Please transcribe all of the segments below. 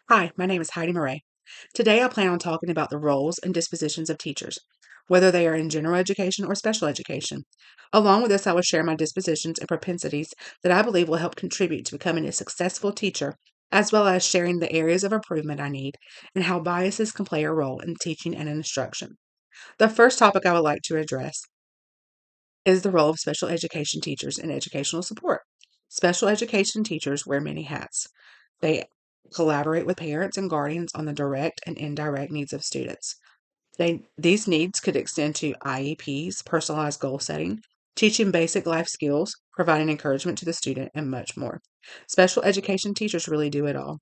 Hi, my name is Heidi Murray. Today I plan on talking about the roles and dispositions of teachers, whether they are in general education or special education. Along with this, I will share my dispositions and propensities that I believe will help contribute to becoming a successful teacher, as well as sharing the areas of improvement I need and how biases can play a role in teaching and instruction. The first topic I would like to address is the role of special education teachers in educational support. Special education teachers wear many hats. They collaborate with parents and guardians on the direct and indirect needs of students. These needs could extend to IEPs, personalized goal setting, teaching basic life skills, providing encouragement to the student, and much more. Special education teachers really do it all.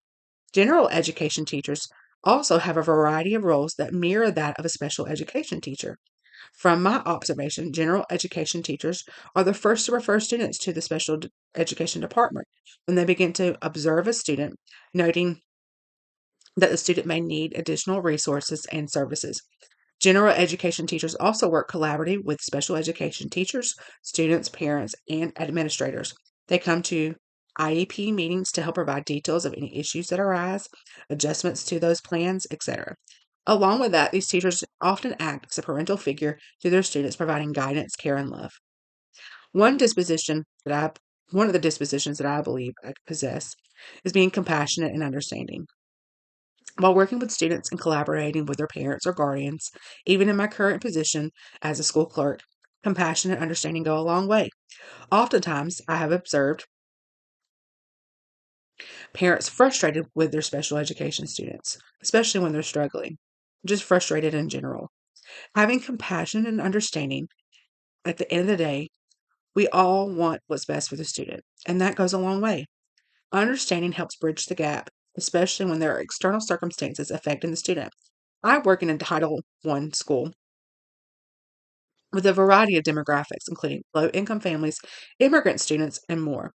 General education teachers also have a variety of roles that mirror that of a special education teacher. From my observation, general education teachers are the first to refer students to the education department when they begin to observe a student, noting that the student may need additional resources and services. General education teachers also work collaboratively with special education teachers, students, parents, and administrators. They come to IEP meetings to help provide details of any issues that arise, adjustments to those plans, etc. Along with that, these teachers often act as a parental figure to their students, providing guidance, care, and love. One disposition that I One of the dispositions that I believe I possess is being compassionate and understanding. While working with students and collaborating with their parents or guardians, even in my current position as a school clerk, compassion and understanding go a long way. Oftentimes, I have observed parents frustrated with their special education students, especially when they're struggling, just frustrated in general. Having compassion and understanding, at the end of the day, we all want what's best for the student, and that goes a long way. Understanding helps bridge the gap, especially when there are external circumstances affecting the student. I work in a Title I school with a variety of demographics, including low income families, immigrant students, and more.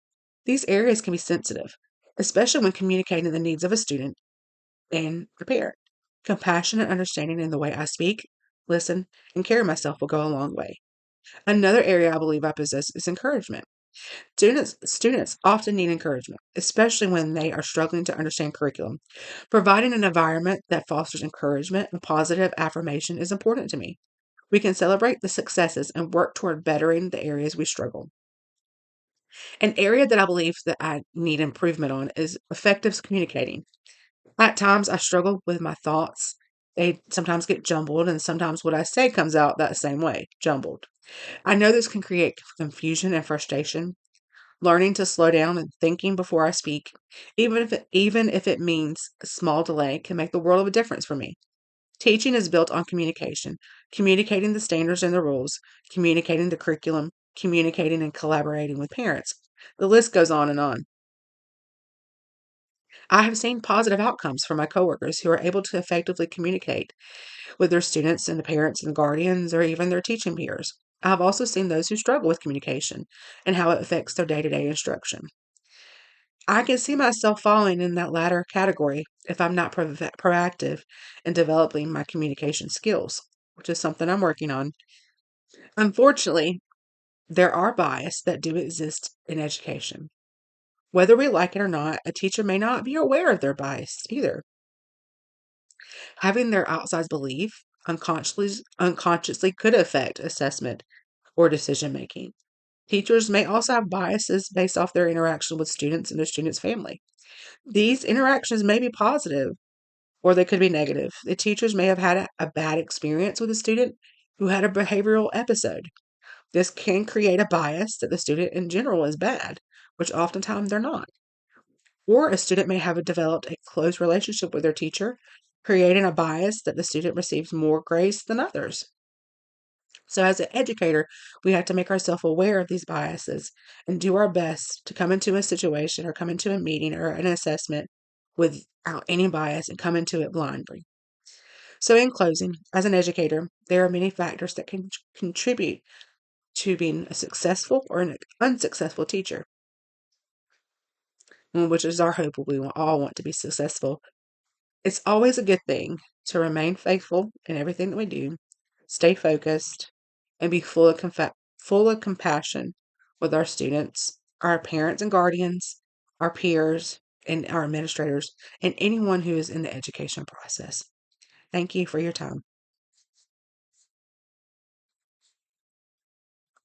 These areas can be sensitive, especially when communicating the needs of a student and the parent. Compassion and understanding in the way I speak, listen, and carry myself will go a long way. Another area I believe I possess is encouragement. Students often need encouragement, especially when they are struggling to understand curriculum. Providing an environment that fosters encouragement and positive affirmation is important to me. We can celebrate the successes and work toward bettering the areas we struggle. An area that I believe that I need improvement on is effective communicating. At times, I struggle with my thoughts. They sometimes get jumbled, and sometimes what I say comes out that same way, jumbled. I know this can create confusion and frustration. Learning to slow down and thinking before I speak, even if it means a small delay, can make the world of a difference for me. Teaching is built on communication, communicating the standards and the rules, communicating the curriculum, communicating and collaborating with parents. The list goes on and on. I have seen positive outcomes for my coworkers who are able to effectively communicate with their students and the parents and guardians or even their teaching peers. I have also seen those who struggle with communication and how it affects their day to day instruction. I can see myself falling in that latter category if I'm not proactive in developing my communication skills, which is something I'm working on. Unfortunately, there are bias that do exist in education. Whether we like it or not, a teacher may not be aware of their bias either. Having their outsized belief unconsciously could affect assessment or decision making. Teachers may also have biases based off their interaction with students and their students' family. These interactions may be positive or they could be negative. The teachers may have had a bad experience with a student who had a behavioral episode. This can create a bias that the student in general is bad, which oftentimes they're not. Or a student may have developed a close relationship with their teacher, creating a bias that the student receives more grace than others. So, as an educator, we have to make ourselves aware of these biases and do our best to come into a situation or come into a meeting or an assessment without any bias and come into it blindly. So, in closing, as an educator, there are many factors that can contribute to being a successful or an unsuccessful teacher, which is our hope. We all want to be successful. It's always a good thing to remain faithful in everything that we do, stay focused, and be full of compassion with our students, our parents and guardians, our peers, and our administrators and anyone who is in the education process. Thank you for your time.